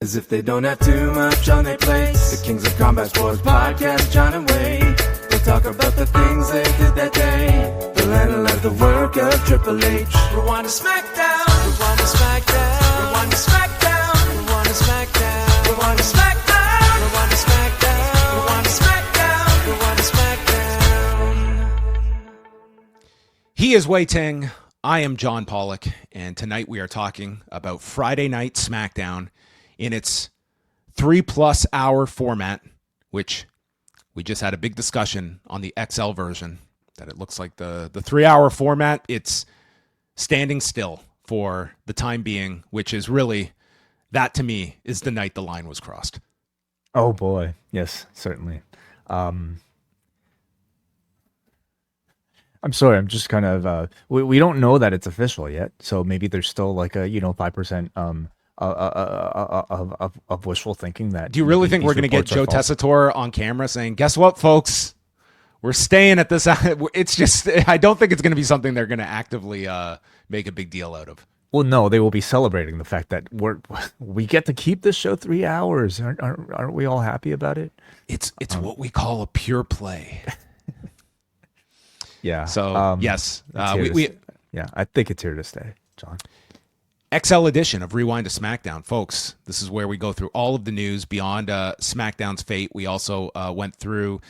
As if they don't have too much on their plates. The Kings of Combat Sports Podcast, John and Wade. They'll talk about the things they did that day. They'll analyze the work of Triple H. Rewind-A-SmackDown. Rewind-A-SmackDown. Rewind-A-SmackDown. Rewind-A-SmackDown. Rewind-A-SmackDown. Rewind-A-SmackDown. Rewind-A-SmackDown. Rewind-A-SmackDown. He is Wai Ting. I am John Pollock, and tonight we are talking about Friday Night SmackDown in its 3+ hour format, which we just had a big discussion on the XL version, that it looks like the 3-hour format, it's standing still for the time being, which is really, that to me is the night the line was crossed. Oh boy. Yes, certainly. I'm sorry. I'm just kind of, we don't know that it's official yet. So maybe there's still like a, 5%, of wishful thinking that. Do you really think we're going to get Joe Tessitore on camera saying, guess what, folks, we're staying at this? It's just, I don't think it's going to be something they're going to actively make a big deal out of. Well, no, they will be celebrating the fact that we get to keep this show 3 hours. Aren't we all happy about it? It's what we call a pure play. Yeah. So yes, I think it's here to stay, John. XL edition of Rewind-A-SmackDown, folks. This is where we go through all of the news beyond SmackDown's fate. We also went through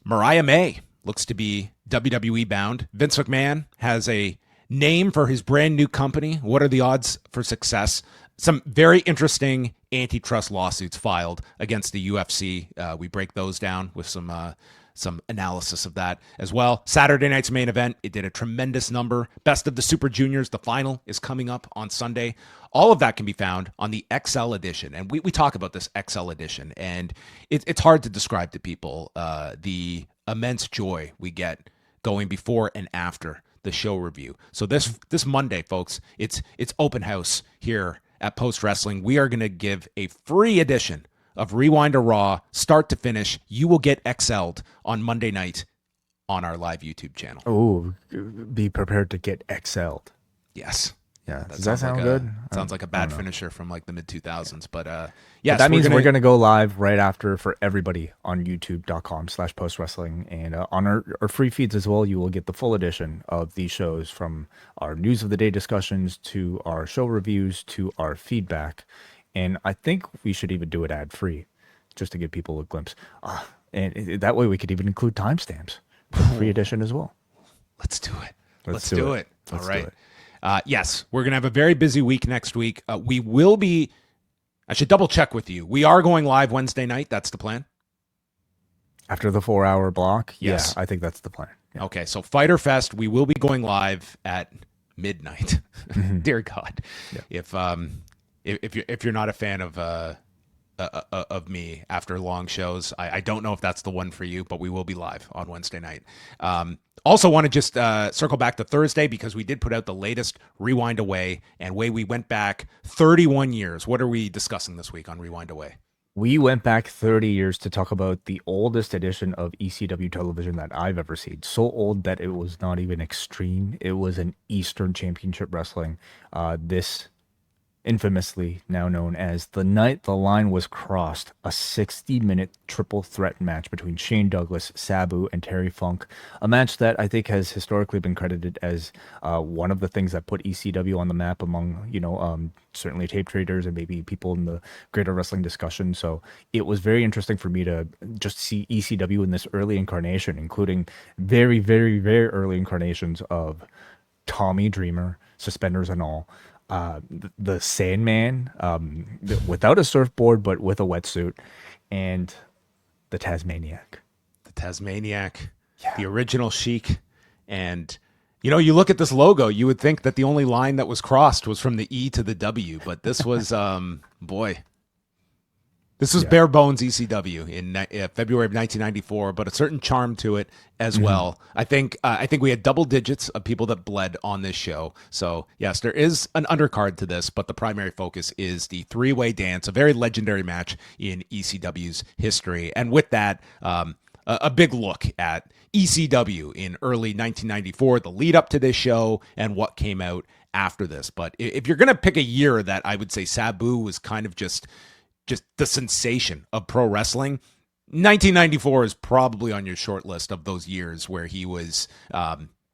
Mariah May looks to be WWE bound. Vince McMahon has a name for his brand new company. What are the odds for success? Some very interesting antitrust lawsuits filed against the UFC. We break those down with some analysis of that as well. Saturday night's main event, it did a tremendous number. Best of the Super Juniors, the final is coming up on Sunday. All of that can be found on the XL edition. And we talk about this XL edition, and it's hard to describe to people the immense joy we get going before and after the show review. So this Monday, folks, it's open house here at Post Wrestling. We are going to give a free edition of Rewind to Raw, start to finish. You will get XL'd on Monday night on our live YouTube channel. Oh, be prepared to get XL'd. Yes. Yeah. Does that sound good? Sounds like a bad finisher from like the mid-2000s. But yes. But that means we're going to go live right after for everybody on youtube.com/postwrestling. And on our free feeds as well, you will get the full edition of these shows, from our news of the day discussions to our show reviews to our feedback. And I think we should even do it ad-free, just to give people a glimpse. And that way we could even include timestamps for the free edition as well. Let's do it. Let's do it. Let's All right. do it. Yes, we're going to have a very busy week next week. We will be, I should double check with you. We are going live Wednesday night. That's the plan. After the 4-hour block? Yes. Yeah, I think that's the plan. Yeah. Okay, so Fighter Fest, we will be going live at midnight. Dear God. Yeah. If you're not a fan of me after long shows, I don't know if that's the one for you, but we will be live on Wednesday night. Also want to just circle back to Thursday, because we did put out the latest Rewind Away, and we went back 31 years. What are we discussing this week on Rewind Away? We went back 30 years to talk about the oldest edition of ECW television that I've ever seen. So old that it was not even Extreme. It was an Eastern Championship Wrestling. This infamously now known as The Night the Line Was Crossed, a 60-minute triple threat match between Shane Douglas, Sabu, and Terry Funk. A match that I think has historically been credited as one of the things that put ECW on the map among, certainly tape traders and maybe people in the greater wrestling discussion. So it was very interesting for me to just see ECW in this early incarnation, including very, very, very early incarnations of Tommy Dreamer, suspenders and all. The Sandman, without a surfboard but with a wetsuit, and the Tasmaniac. The original Sheik. And, you look at this logo, you would think that the only line that was crossed was from the E to the W, but this was, This was bare bones ECW in February of 1994, but a certain charm to it as well. I think we had double digits of people that bled on this show. So yes, there is an undercard to this, but the primary focus is the three-way dance, a very legendary match in ECW's history. And with that, a big look at ECW in early 1994, the lead up to this show, and what came out after this. But if you're going to pick a year that I would say Sabu was kind of just the sensation of pro wrestling, 1994 is probably on your short list of those years where he was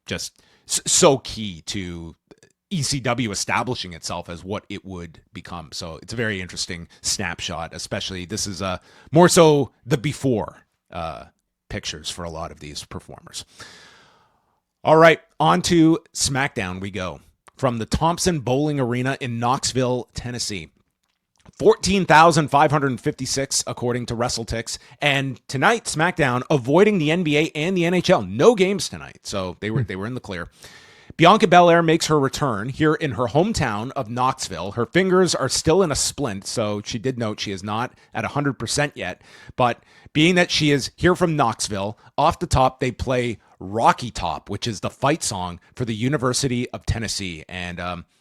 just so key to ECW establishing itself as what it would become. So it's a very interesting snapshot, especially this is more so the before pictures for a lot of these performers. All right, on to SmackDown we go. From the Thompson Bowling Arena in Knoxville, Tennessee. 14,556 according to WrestleTix. And tonight, SmackDown avoiding the NBA and the NHL. No games tonight, so they were in the clear. Bianca Belair makes her return here in her hometown of Knoxville. Her fingers are still in a splint, so she did note she is not at 100% yet. But being that she is here from Knoxville, off the top, they play Rocky Top, which is the fight song for the University of Tennessee. And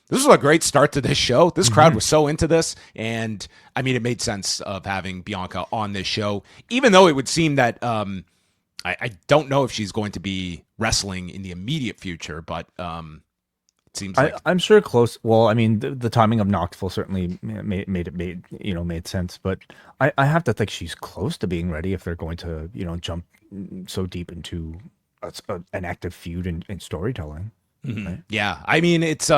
this was a great start to this show. This crowd was so into this. And, I mean, it made sense of having Bianca on this show, even though it would seem that I don't know if she's going to be wrestling in the immediate future, but it seems like I'm sure close. Well, I mean, the timing of Knoxville certainly made sense, but I have to think she's close to being ready if they're going to jump so deep into an active feud in storytelling. Mm-hmm. Right? Yeah, I mean it's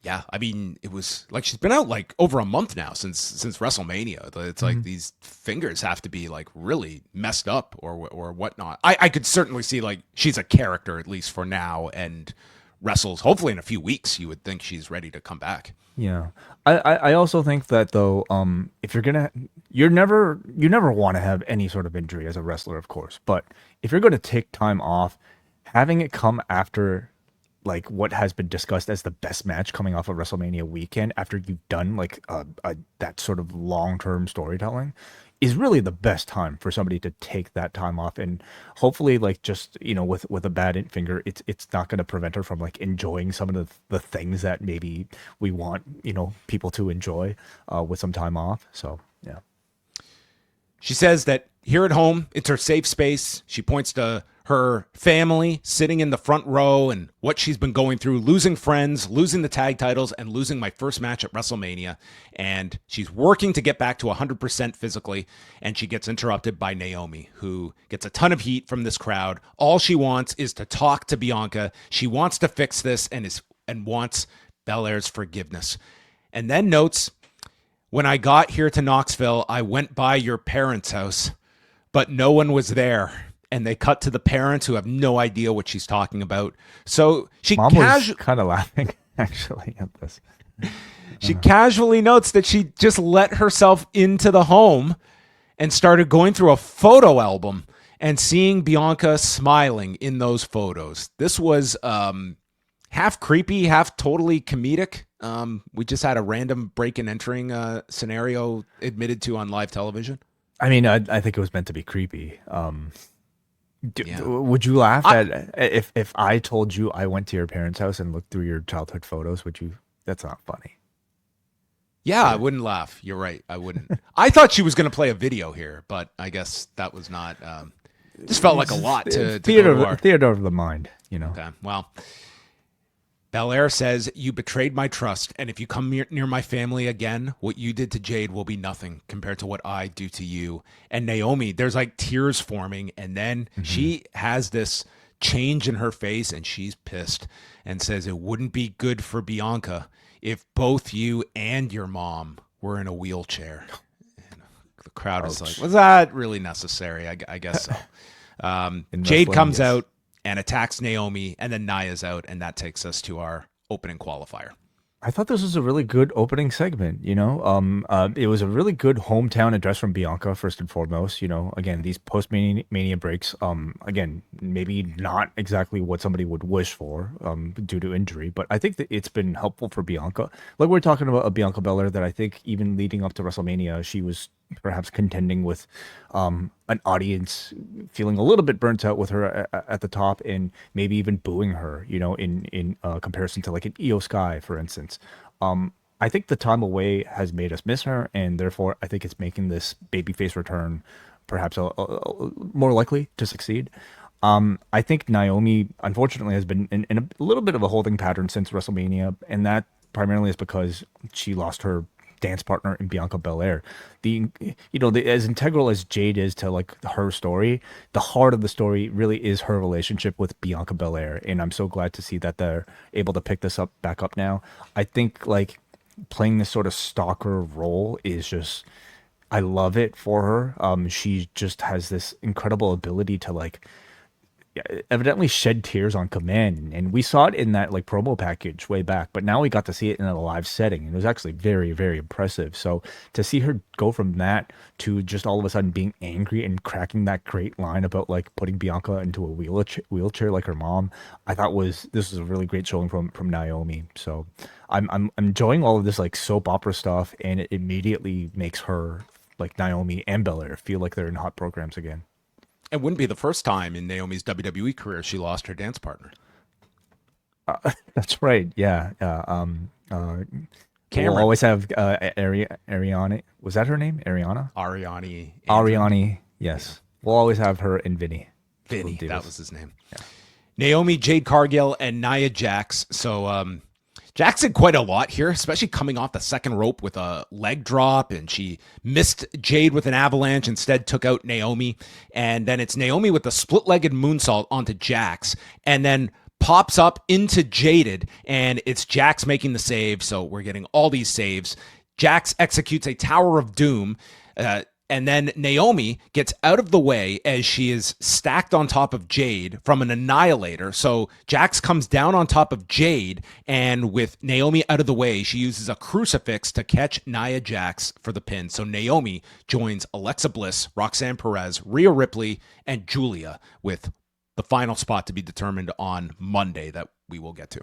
yeah, I mean it was like she's been out like over a month now since WrestleMania. It's like these fingers have to be like really messed up or whatnot. I could certainly see like she's a character at least for now and wrestles hopefully in a few weeks. You would think she's ready to come back. Yeah, I also think that though, if you never want to have any sort of injury as a wrestler, of course, but if you're going to take time off, having it come after like what has been discussed as the best match coming off of WrestleMania weekend after you've done like that sort of long-term storytelling is really the best time for somebody to take that time off. And hopefully like just, with a bad finger, it's not going to prevent her from like enjoying some of the things that maybe we want, people to enjoy with some time off. So, yeah. She says that here at home, it's her safe space. She points to her family sitting in the front row and what she's been going through, losing friends, losing the tag titles, and losing my first match at WrestleMania. And she's working to get back to 100% physically, and she gets interrupted by Naomi, who gets a ton of heat from this crowd. All she wants is to talk to Bianca. She wants to fix this and wants Belair's forgiveness. And then notes, when I got here to Knoxville, I went by your parents' house, but no one was there. And they cut to the parents who have no idea what she's talking about. So she Mom was kind of laughing actually at this. She casually notes that she just let herself into the home and started going through a photo album and seeing Bianca smiling in those photos. This was half creepy, half totally comedic. We just had a random break and entering scenario admitted to on live television. I mean, I think it was meant to be creepy. Would you laugh at if I told you I went to your parents' house and looked through your childhood photos? Would you? That's not funny. Yeah, I wouldn't laugh. You're right. I wouldn't. I thought she was going to play a video here, but I guess that was not. Just felt like a lot to theater of the mind. Okay. Well, Belair says, you betrayed my trust, and if you come near my family again, what you did to Jade will be nothing compared to what I do to you. And Naomi, there's like tears forming, and then she has this change in her face, and she's pissed and says it wouldn't be good for Bianca if both you and your mom were in a wheelchair. And the crowd is like, was that really necessary? I guess so. Jade comes out and attacks Naomi, and then Nia's out, and that takes us to our opening qualifier. I thought this was a really good opening segment, It was a really good hometown address from Bianca, first and foremost. Again, these post-Mania breaks, again, maybe not exactly what somebody would wish for due to injury, but I think that it's been helpful for Bianca. Like we're talking about a Bianca Belair that I think even leading up to WrestleMania, she was perhaps contending with an audience feeling a little bit burnt out with her at the top and maybe even booing her, in comparison to like an Io Sky, for instance. I think the time away has made us miss her, and therefore I think it's making this babyface return perhaps a more likely to succeed. I think Naomi, unfortunately, has been in a little bit of a holding pattern since WrestleMania, and that primarily is because she lost her dance partner in Bianca Belair. As integral as Jade is to like her story, the heart of the story really is her relationship with Bianca Belair, and I'm so glad to see that they're able to pick this up back up now. I think like playing this sort of stalker role is just. I love it for her. She just has this incredible ability to like evidently shed tears on command, and we saw it in that like promo package way back, but now we got to see it in a live setting, and it was actually very, very impressive. So to see her go from that to just all of a sudden being angry and cracking that great line about like putting Bianca into a wheelchair like her mom, I thought this was a really great showing from Naomi. So I'm enjoying all of this like soap opera stuff, and it immediately makes her like Naomi and Belair feel like they're in hot programs again. It wouldn't be the first time in Naomi's WWE career she lost her dance partner. That's right. Yeah. We'll always have Ariane. Was that her name? Ariana? Ariane. Yes. We'll always have her and Vinny. Vinny, that was his name. Yeah. Naomi, Jade Cargill, and Nia Jax. So Jax did quite a lot here, especially coming off the second rope with a leg drop, and she missed Jade with an avalanche, instead took out Naomi, and then it's Naomi with the split-legged moonsault onto Jax, and then pops up into Jaded, and it's Jax making the save, so we're getting all these saves. Jax executes a Tower of Doom, and then Naomi gets out of the way as she is stacked on top of Jade from an Annihilator. So Jax comes down on top of Jade, and with Naomi out of the way, she uses a crucifix to catch Nia Jax for the pin. So Naomi joins Alexa Bliss, Roxanne Perez, Rhea Ripley, and Julia, with the final spot to be determined on Monday that we will get to.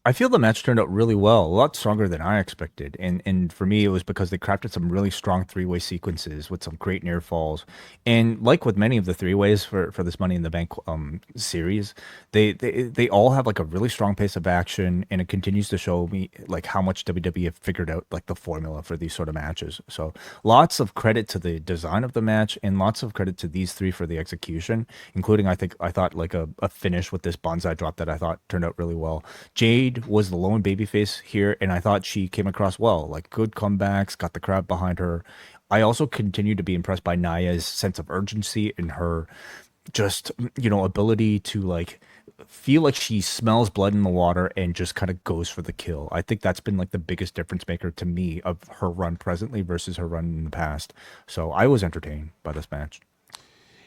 I feel the match turned out really well, a lot stronger than I expected. And for me, it was because they crafted some really strong three-way sequences with some great near falls. And like with many of the three-ways for this Money in the Bank series, they all have like a really strong pace of action, and it continues to show me like how much WWE have figured out like the formula for these sort of matches. So lots of credit to the design of the match, and lots of credit to these three for the execution, including I thought like a finish with this bonsai drop that I thought turned out really well. Jade was the lone babyface here, and I thought she came across well, like good comebacks, got the crowd behind her. I also continue to be impressed by Nia's sense of urgency and her just, ability to like feel like she smells blood in the water and just kind of goes for the kill. I think that's been like the biggest difference maker to me of her run presently versus her run in the past. So I was entertained by this match.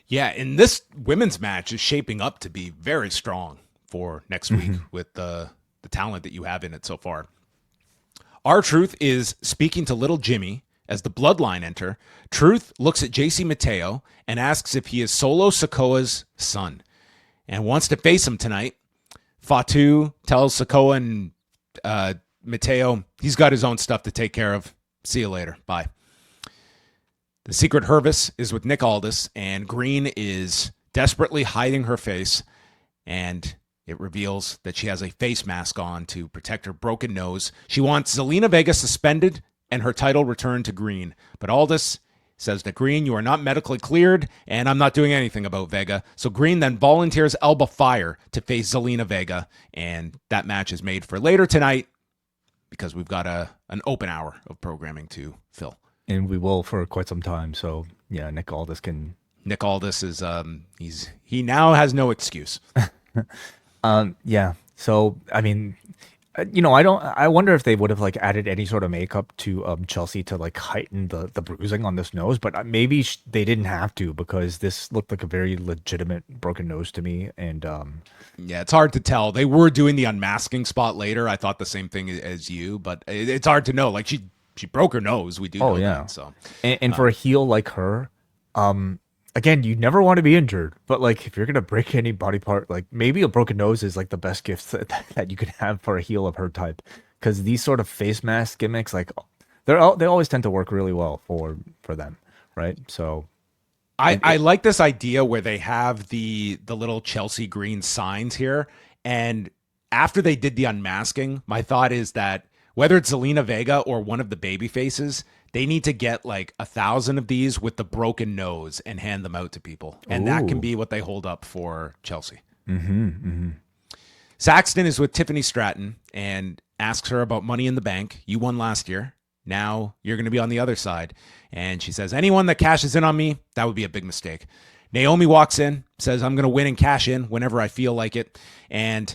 Yeah, and this women's match is shaping up to be very strong for next week with the talent that you have in it so far. R-Truth is speaking to little Jimmy as the Bloodline enter. Truth looks at JC Matteo and asks if he is Solo Sikoa's son and wants to face him tonight. Fatu tells Sikoa and Matteo he's got his own stuff to take care of. See you later. Bye. The Secret Hervis is with Nick Aldis, and Green is desperately hiding her face, and it reveals that she has a face mask on to protect her broken nose. She wants Zelina Vega suspended and her title returned to Green. But Aldis says to Green, you are not medically cleared, and I'm not doing anything about Vega. So Green then volunteers Alba Fyre to face Zelina Vega, and that match is made for later tonight because we've got an open hour of programming to fill. And we will for quite some time. So yeah, Nick Aldis is he now has no excuse. Yeah. So, I mean, I wonder if they would have like added any sort of makeup to Chelsea to like heighten the bruising on this nose, but maybe they didn't have to, because this looked like a very legitimate broken nose to me. And yeah, it's hard to tell. They were doing the unmasking spot later. I thought the same thing as you, but it's hard to know. Like she broke her nose. We do know that. So, and for a heel like her, again, you never want to be injured, but like if you're gonna break any body part, like maybe a broken nose is like the best gift that you could have for a heel of her type, because these sort of face mask gimmicks, like they always tend to work really well for them, right? So I like this idea where they have the little Chelsea Green signs here, and after they did the unmasking, my thought is that whether it's Zelina Vega or one of the baby faces, They need to get like 1,000 of these with the broken nose and hand them out to people. And that can be what they hold up for Chelsea. Saxton is with Tiffany Stratton and asks her about Money in the Bank. You won last year. Now you're going to be on the other side. And she says, anyone that cashes in on me, that would be a big mistake. Naomi walks in, says, I'm going to win and cash in whenever I feel like it. And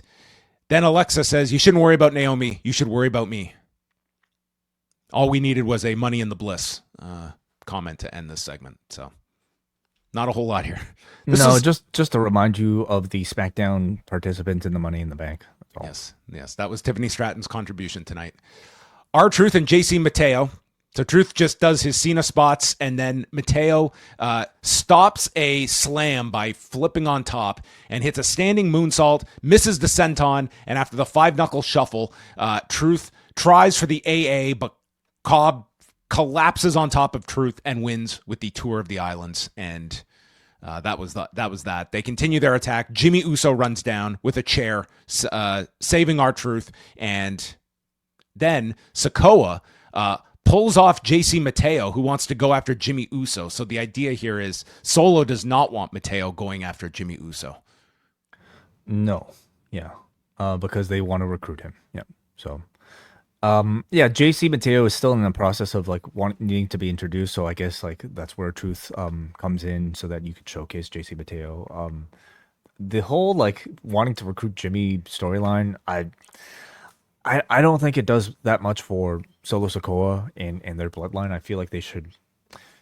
then Alexa says, you shouldn't worry about Naomi. You should worry about me. All we needed was a Money in the Bliss comment to end this segment. So not a whole lot here. Just to remind you of the SmackDown participants in the Money in the Bank. Yes. That was Tiffany Stratton's contribution tonight. R-Truth and JC Matteo. So Truth just does his Cena spots, and then Matteo stops a slam by flipping on top and hits a standing moonsault, misses the senton, and after the 5-knuckle shuffle, Truth tries for the AA, but Cobb collapses on top of Truth and wins with the Tour of the Islands, and that was that. They continue their attack. Jimmy Uso runs down with a chair, saving R-Truth, and then Sikoa pulls off JC Matteo, who wants to go after Jimmy Uso. So the idea here is Solo does not want Matteo going after Jimmy Uso. No, yeah, because they want to recruit him. Yeah, so. JC Matteo is still in the process of like needing to be introduced, so I guess like that's where Truth comes in so that you could showcase JC Matteo. The whole like wanting to recruit Jimmy storyline, I don't think it does that much for Solo Sikoa and their bloodline. I feel like they should,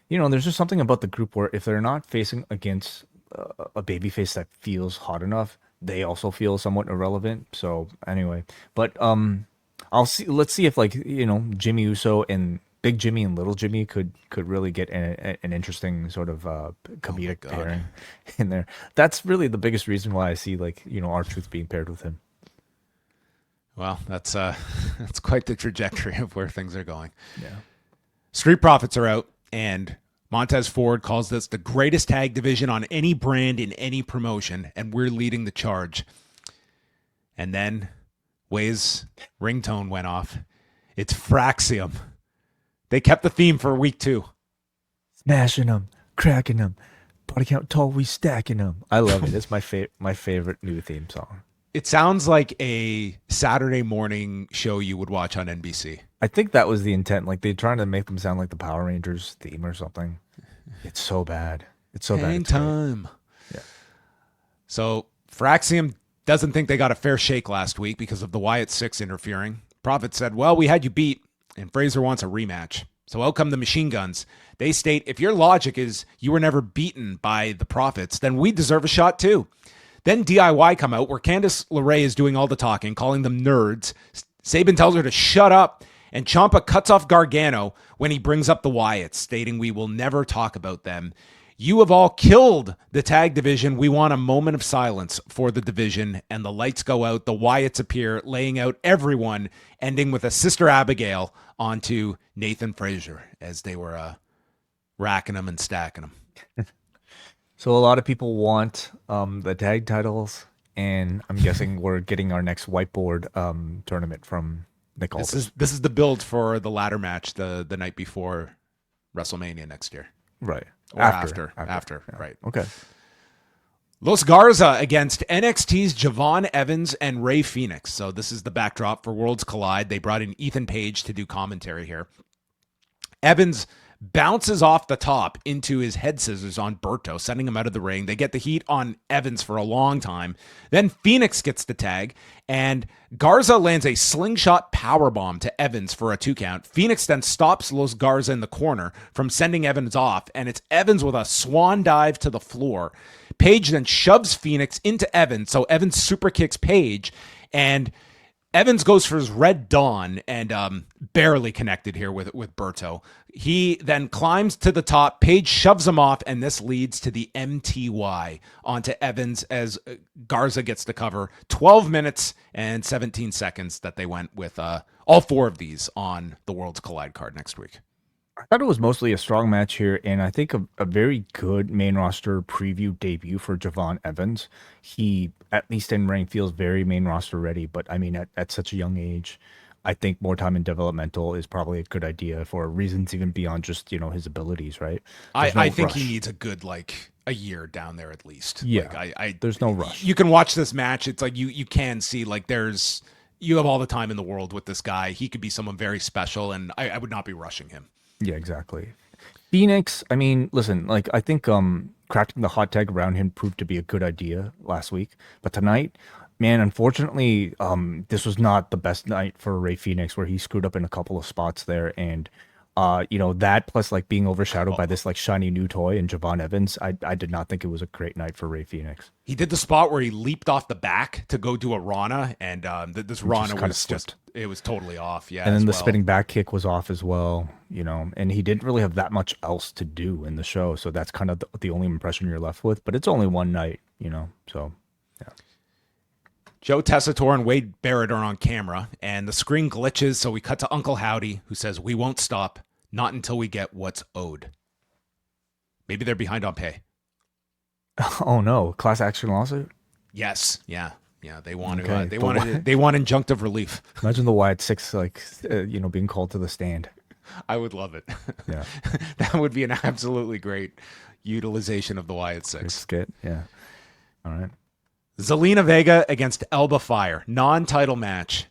there's just something about the group where if they're not facing against a babyface that feels hot enough, they also feel somewhat irrelevant. So anyway, but let's see if like Jimmy Uso and Big Jimmy and Little Jimmy could really get an interesting sort of comedic pairing in there. That's really the biggest reason why I see like R-Truth being paired with him. Well, that's quite the trajectory of where things are going. Yeah. Street Profits are out, and Montez Ford calls this the greatest tag division on any brand in any promotion, and we're leading the charge. And then Wai's ringtone went off. It's Fraxium. They kept the theme for week 2. Smashing them, cracking them, body count tall, we stacking them. I love it. It's my favorite new theme song. It sounds like a Saturday morning show you would watch on NBC. I think that was the intent. Like they're trying to make them sound like the Power Rangers theme or something. It's so bad. It's so bad. Hang time. Yeah. So Fraxium doesn't think they got a fair shake last week because of the Wyatt Six interfering. Prophet said, well, we had you beat, and Fraser wants a rematch. So out come the Machine Guns. They state, if your logic is you were never beaten by the Prophets, then we deserve a shot too. Then DIY come out where Candice LeRae is doing all the talking, calling them nerds. Sabin tells her to shut up, and Ciampa cuts off Gargano when he brings up the Wyatts, stating we will never talk about them. You have all killed the tag division. We want a moment of silence for the division, and the lights go out. The Wyatts appear, laying out everyone, ending with a Sister Abigail onto Nathan Frazier as they were racking them and stacking them. So a lot of people want the tag titles, and I'm guessing we're getting our next whiteboard tournament from Nick Aldis. This is the build for the ladder match the night before WrestleMania next year. Right. Or after, yeah. Right. Okay. Los Garza against NXT's Javon Evans and Rey Fenix. So this is the backdrop for Worlds Collide. They brought in Ethan Page to do commentary here. Evans bounces off the top into his head scissors on Berto, sending him out of the ring. They get the heat on Evans for a long time. Then Fenix gets the tag, and Garza lands a slingshot powerbomb to Evans for a 2 count. Fenix then stops Los Garza in the corner from sending Evans off, and it's Evans with a swan dive to the floor. Page then shoves Fenix into Evans, so Evans super kicks Page, and Evans goes for his Red Dawn and barely connected here with Berto. He then climbs to the top. Page shoves him off, and this leads to the MTY onto Evans as Garza gets the cover. 12 minutes and 17 seconds that they went with all 4 of these on the Worlds Collide card next week. I thought it was mostly a strong match here, and I think a very good main roster preview debut for Javon Evans. He, at least in ring, feels very main roster ready, but I mean, at such a young age. I think more time in developmental is probably a good idea for reasons even beyond just, his abilities, right? I think he needs a good, like, a year down there at least. Yeah. Like, there's no rush. You can watch this match. It's like you can see, like, you have all the time in the world with this guy. He could be someone very special, and I would not be rushing him. Yeah, exactly. Phoenix, I mean, listen, like, I think cracking the hot tag around him proved to be a good idea last week. But tonight, man, unfortunately, this was not the best night for Rey Fenix, where he screwed up in a couple of spots there. And, that plus, like, being overshadowed by this, like, shiny new toy and Javon Evans, I did not think it was a great night for Rey Fenix. He did the spot where he leaped off the back to go do a Rana, and this Rana was just, it was totally off. Yeah. And then the spinning back kick was off as well, and he didn't really have that much else to do in the show. So that's kind of the only impression you're left with, but it's only one night, so yeah. Joe Tessitore and Wade Barrett are on camera, and the screen glitches, so we cut to Uncle Howdy, who says, "We won't stop, not until we get what's owed." Maybe they're behind on pay. Oh no, class action lawsuit? Yes, yeah. They want Okay. they want injunctive relief. Imagine the Wyatt Six, being called to the stand. I would love it. Yeah, that would be an absolutely great utilization of the Wyatt Six. Skit, yeah. All right. Zelina Vega against Alba Fyre, non-title match.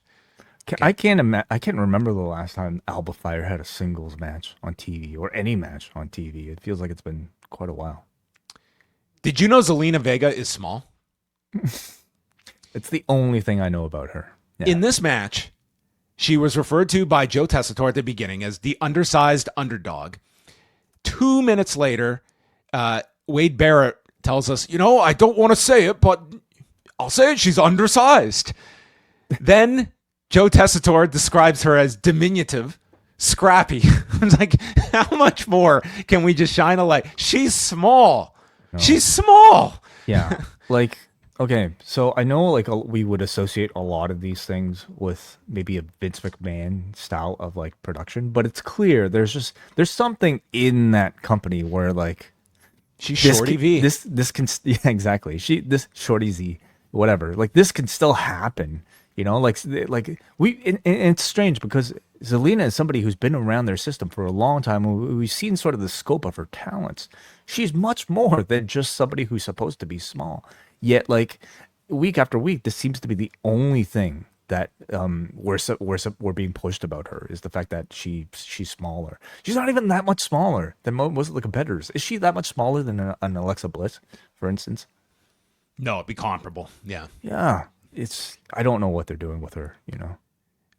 I can't remember the last time Alba Fyre had a singles match on TV or any match on TV. It feels like it's been quite a while. Did you know Zelina Vega is small? It's the only thing I know about her. Yeah. In this match, she was referred to by Joe Tessitore at the beginning as the undersized underdog. 2 minutes later, Wade Barrett tells us, I don't want to say it, but I'll say it. She's undersized. Then Joe Tessitore describes her as diminutive, scrappy. I'm like, how much more can we just shine a light? She's small. No. She's small. Yeah. Okay, so I know we would associate a lot of these things with maybe a Vince McMahon style of production, but it's clear there's something in that company where she's Shorty V. This can exactly. This Shorty Z, whatever. This can still happen. And it's strange because Zelina is somebody who's been around their system for a long time. We've seen sort of the scope of her talents. She's much more than just somebody who's supposed to be small. Yet, week after week, this seems to be the only thing that we're being pushed about her is the fact that she's smaller. She's not even that much smaller than most of the competitors. Is she that much smaller than an Alexa Bliss, for instance? No, it'd be comparable. Yeah. Yeah. I don't know what they're doing with her,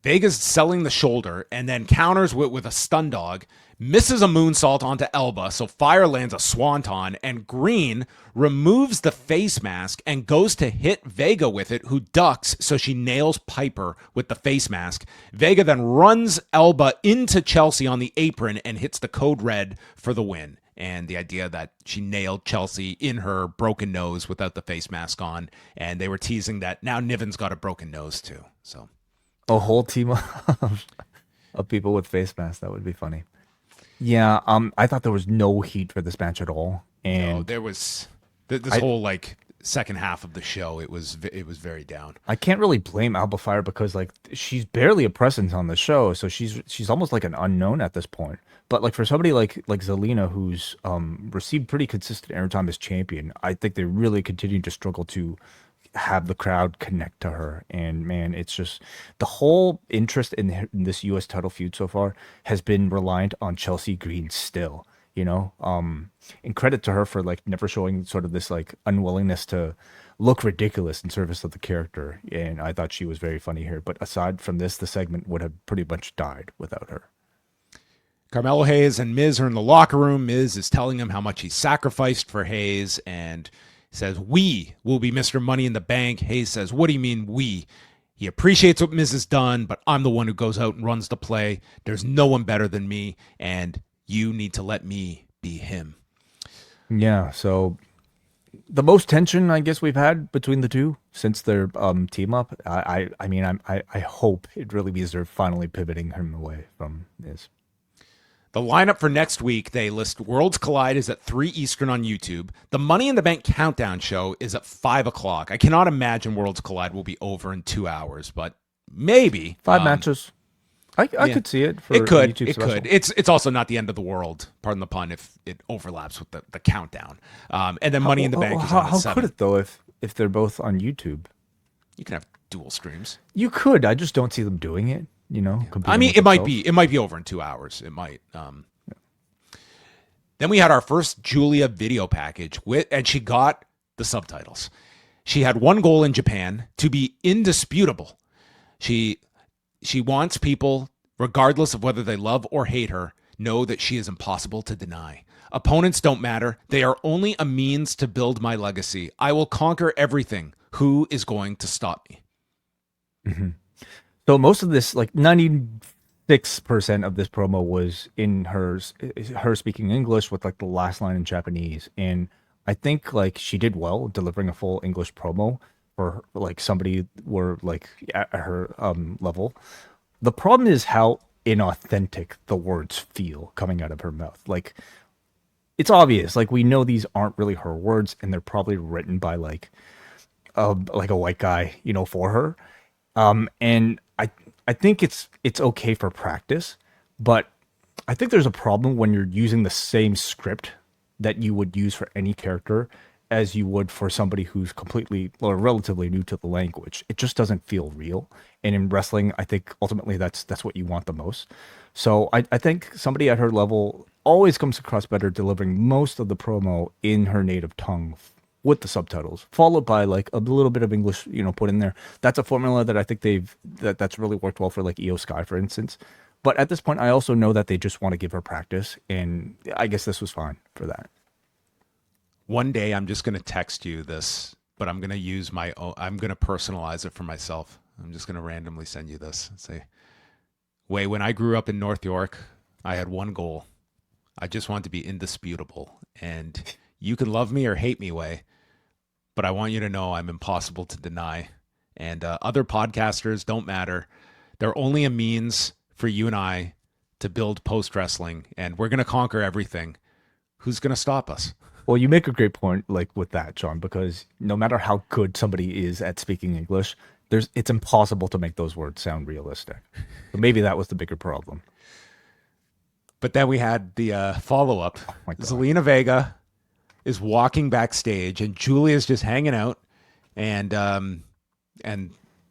Vega's selling the shoulder and then counters with a stun dog, misses a moonsault onto Alba, so Fyre lands a swanton, and Green removes the face mask and goes to hit Vega with it, who ducks, so she nails Piper with the face mask. Vega then runs Alba into Chelsea on the apron and hits the code red for the win. And the idea that she nailed Chelsea in her broken nose without the face mask on, and they were teasing that now Niven's got a broken nose too. So a whole team of people with face masks, that would be funny. Yeah, I thought there was no heat for this match at all, and no, there was this whole second half of the show. It was very down. I can't really blame Alba Fyre because she's barely a presence on the show, so she's almost like an unknown at this point. But for somebody like Zelina, who's received pretty consistent airtime as champion, I think they really continue to struggle to have the crowd connect to her. And man, it's just the whole interest in this U.S. title feud so far has been reliant on Chelsea Green still. And credit to her for never showing sort of this unwillingness to look ridiculous in service of the character. And I thought she was very funny here. But aside from this, the segment would have pretty much died without her. Carmelo Hayes and Miz are in the locker room. Miz is telling him how much he sacrificed for Hayes and says, "We will be Mr. Money in the Bank." Hayes says, "What do you mean we?" He appreciates what Miz has done, but I'm the one who goes out and runs the play. There's no one better than me, and you need to let me be him. Yeah, so the most tension I guess we've had between the two since their team up. I hope it really means they're finally pivoting him away from Miz. The lineup for next week, they list Worlds Collide is at 3 Eastern on YouTube. The Money in the Bank Countdown show is at 5 o'clock. I cannot imagine Worlds Collide will be over in 2 hours, but maybe. 5 matches. I could see it for It could. YouTube It special. could. It's also not the end of the world, pardon the pun, if it overlaps with the countdown. And then Money in the Bank is on at How 7. could it though if they're both on YouTube? You can have dual streams. You could. I just don't see them doing it. You know, I mean, it might be over in 2 hours. It might. Then we had our first Julia video package and she got the subtitles. She had one goal in Japan: to be indisputable. She wants people, regardless of whether they love or hate her, know that she is impossible to deny. Opponents don't matter. They are only a means to build my legacy. I will conquer everything. Who is going to stop me? Mm-hmm. So most of this, like 96% of this promo was in her speaking English with like the last line in Japanese. And I think like she did well delivering a full English promo for like somebody were like at her level. The problem is how inauthentic the words feel coming out of her mouth. Like it's obvious, like we know these aren't really her words and they're probably written by like a white guy, you know, for her. And I think it's okay for practice, but I think there's a problem when you're using the same script that you would use for any character as you would for somebody who's completely or relatively new to the language. It just doesn't feel real. And in wrestling, I think ultimately that's what you want the most. So I think somebody at her level always comes across better delivering most of the promo in her native tongue with the subtitles, followed by like a little bit of English, you know, put in there. That's a formula that I think that's really worked well for like Io Sky, for instance. But at this point, I also know that they just want to give her practice, and I guess this was fine for that. One day I'm just going to text you this, but I'm going to use my own, I'm going to personalize it for myself. I'm just going to randomly send you this and say, Wai, when I grew up in North York, I had one goal. I just wanted to be indisputable. And you can love me or hate me, Wai, but I want you to know I'm impossible to deny. And other podcasters don't matter. They're only a means for you and I to build post-wrestling, and we're going to conquer everything. Who's going to stop us? Well, you make a great point, like with that, John, because no matter how good somebody is at speaking English, it's impossible to make those words sound realistic. So maybe that was the bigger problem. But then we had the follow-up. Oh Zelina Vega is walking backstage, and Julia's just hanging out, and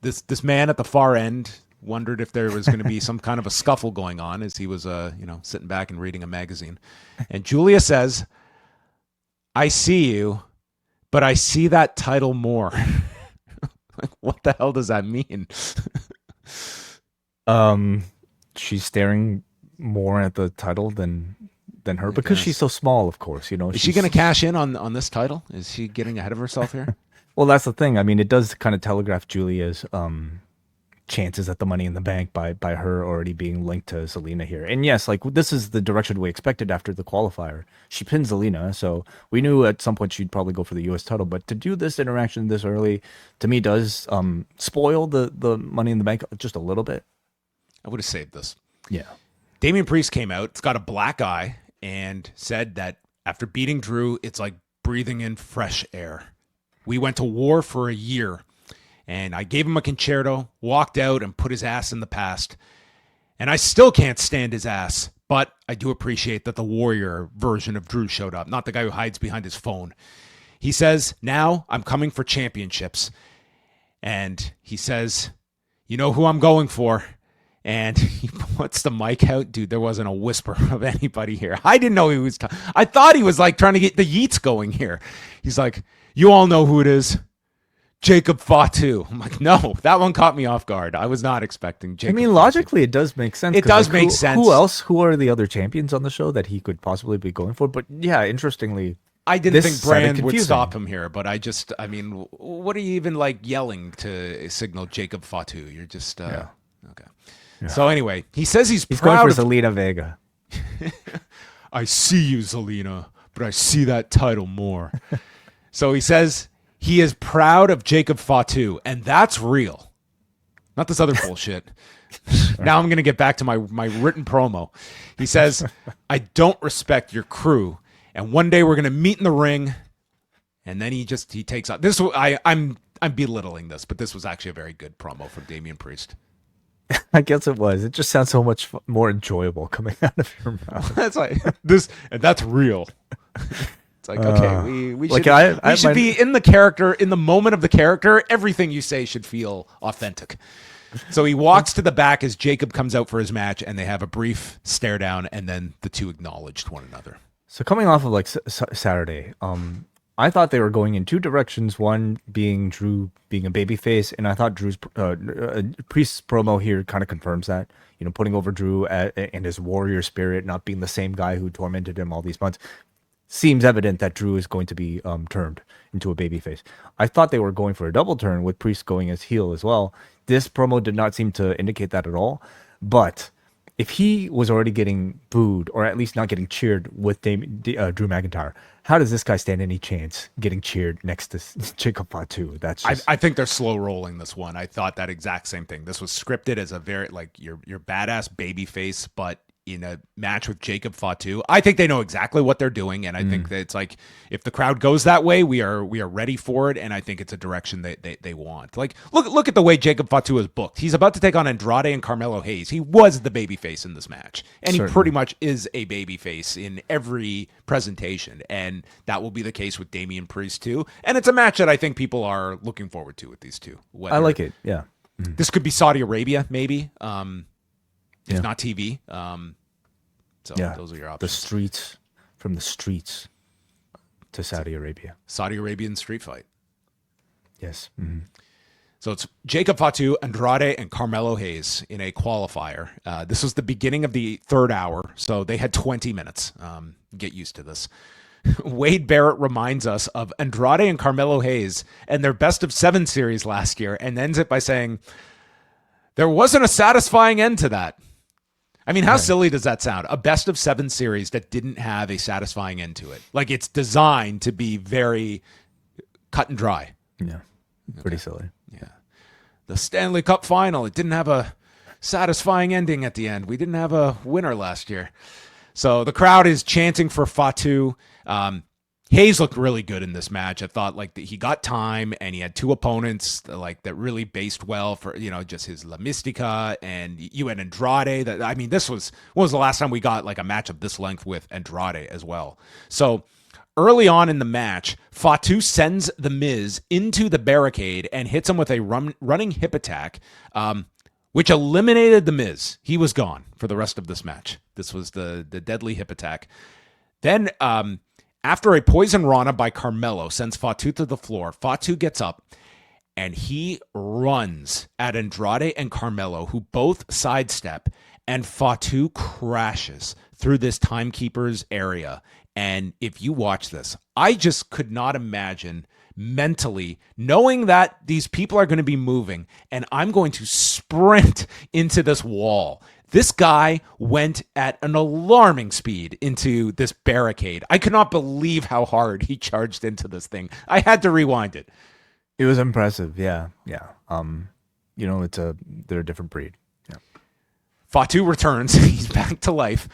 this man at the far end wondered if there was going to be some kind of a scuffle going on as he was sitting back and reading a magazine. And Julia says, I see you, but I see that title more. Like, what the hell does that mean? She's staring more at the title than her because she's so small, of course. You know, is she going to cash in on this title? Is she getting ahead of herself here? Well, that's the thing. I mean, it does kind of telegraph Julia's chances at the Money in the Bank by her already being linked to Zelina here. And yes, like this is the direction we expected after the qualifier. She pinned Zelina, so we knew at some point she'd probably go for the US title. But to do this interaction this early, to me, does spoil the Money in the Bank just a little bit. I would have saved this. Yeah. Damian Priest came out. It's got a black eye and said that after beating Drew, it's like breathing in fresh air. We went to war for a year. And I gave him a concerto, walked out, and put his ass in the past. And I still can't stand his ass, but I do appreciate that the Warrior version of Drew showed up, not the guy who hides behind his phone. He says, now I'm coming for championships. And he says, you know who I'm going for. And he puts the mic out. Dude, there wasn't a whisper of anybody here. I didn't know he was I thought he was like trying to get the yeets going here. He's like, you all know who it is. Jacob Fatu. I'm like, no, that one caught me off guard. I was not expecting Jacob. I mean, logically, it does make sense. It does make sense. Who else? Who are the other champions on the show that he could possibly be going for? But yeah, interestingly, I didn't think Brand would stop him here. But I mean, what are you even like yelling to signal Jacob Fatu? You're just, okay. Yeah. So anyway, he says he's proud going for Zelina Vega. I see you, Zelina, but I see that title more. So he says he is proud of Jacob Fatu, and that's real. Not this other bullshit. Now I'm going to get back to my written promo. He says, I don't respect your crew, and one day we're going to meet in the ring, and then he takes out. I'm belittling this, but this was actually a very good promo from Damian Priest. I guess it was. It just sounds so much more enjoyable coming out of your mouth. That's like this, and that's real. It's like, okay, we like should, I we should be in the character, in the moment of the character. Everything you say should feel authentic. So he walks to the back as Jacob comes out for his match, and they have a brief stare down, and then the two acknowledged one another. So coming off of like Saturday, I thought they were going in two directions. One being Drew being a babyface, and I thought Drew's Priest's promo here kind of confirms that. You know, putting over Drew and his warrior spirit, not being the same guy who tormented him all these months, seems evident that Drew is going to be turned into a babyface. I thought they were going for a double turn with Priest going as heel as well. This promo did not seem to indicate that at all. But if he was already getting booed or at least not getting cheered with Drew McIntyre, how does this guy stand any chance getting cheered next to Jacob Fatu? That's just... I think they're slow rolling this one. I thought that exact same thing. This was scripted as a very like your badass babyface, but in a match with Jacob Fatu. I think they know exactly what they're doing, and I think that it's like if the crowd goes that way, we are ready for it, and I think it's a direction they want. Like look at the way Jacob Fatu is booked. He's about to take on Andrade and Carmelo Hayes. He was the babyface in this match, and Certainly. he pretty much is a babyface in every presentation, and that will be the case with Damian Priest too. And it's a match that I think people are looking forward to with these two. I like it. Yeah. This could be Saudi Arabia, maybe. If Yeah. not TV. So those are your options. The streets, from the streets to Saudi Arabia. Saudi Arabian street fight. Yes. So it's Jacob Fatu, Andrade, and Carmelo Hayes in a qualifier. This was the beginning of the third hour, so they had 20 minutes. Get used to this. Wade Barrett reminds us of Andrade and Carmelo Hayes and their best of 7 series last year and ends it by saying, there wasn't a satisfying end to that. I mean, how silly does that sound? A best of 7 series that didn't have a satisfying end to it. Like it's designed to be very cut and dry. Yeah. Pretty silly. Yeah. The Stanley Cup final, it didn't have a satisfying ending at the end. We didn't have a winner last year. So the crowd is chanting for Fatu. Hayes looked really good in this match. I thought like he got time and he had 2 opponents like that really based well for, you know, just his La Mystica, and you had Andrade. That, I mean, when was the last time we got like a match of this length with Andrade as well? So early on in the match, Fatu sends the Miz into the barricade and hits him with a running hip attack, which eliminated the Miz. He was gone for the rest of this match. This was the deadly hip attack. Then, after a poison Rana by Carmelo sends Fatu to the floor, Fatu gets up and he runs at Andrade and Carmelo, who both sidestep, and Fatu crashes through this timekeeper's area. And if you watch this, I just could not imagine mentally knowing that these people are going to be moving and I'm going to sprint into this wall. This guy went at an alarming speed into this barricade. I could not believe how hard he charged into this thing. I had to rewind it. It was impressive. Yeah. Yeah. You know, they're a different breed. Yeah. Fatu returns. He's back to life.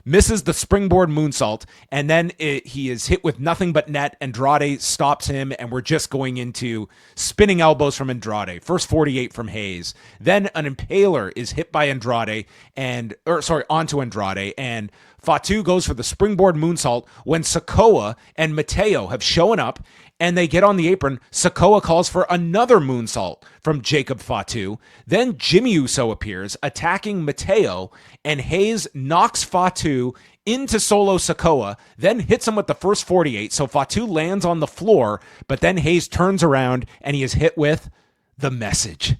Misses the springboard moonsault, and then he is hit with nothing but net. Andrade stops him, and we're just going into spinning elbows from Andrade. First 48 from Hayes. Then an impaler is hit by Andrade, onto Andrade, and Fatu goes for the springboard moonsault when Sikoa and Matteo have shown up, and they get on the apron. Sikoa calls for another moonsault from Jacob Fatu. Then Jimmy Uso appears, attacking Matteo, and Hayes knocks Fatu into Solo Sikoa, then hits him with the first 48. So Fatu lands on the floor, but then Hayes turns around, and he is hit with the message.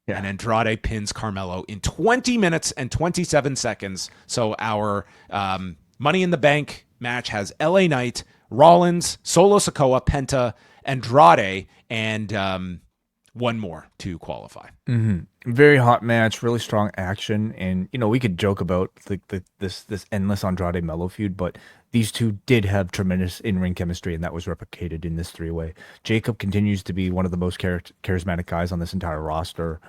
Yeah. And Andrade pins Carmelo in 20 minutes and 27 seconds. So our Money in the Bank match has LA Knight, Rollins, Solo Sikoa, Penta, Andrade, and one more to qualify. Mm-hmm. Very hot match, really strong action, and you know we could joke about this endless Andrade Melo feud, but these two did have tremendous in-ring chemistry, and that was replicated in this 3-way. Jacob continues to be one of the most charismatic guys on this entire roster.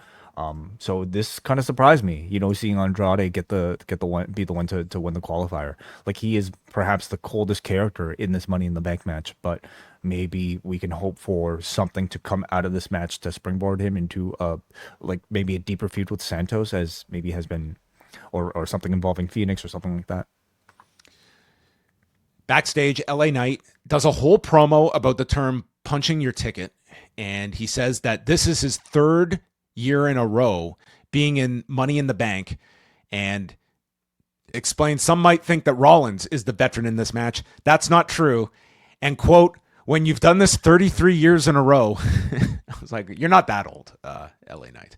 So this kind of surprised me, seeing Andrade get the one be the one to win the qualifier. Like, he is perhaps the coldest character in this Money in the Bank match, but maybe we can hope for something to come out of this match to springboard him into maybe a deeper feud with Santos, as maybe has been, or something involving Fenix or something like that. Backstage, LA Knight does a whole promo about the term punching your ticket, and he says that this is his third year in a row being in Money in the Bank, and explains some might think that Rollins is the veteran in this match. That's not true. And quote, when you've done this 33 years in a row, I was like, you're not that old, LA Knight.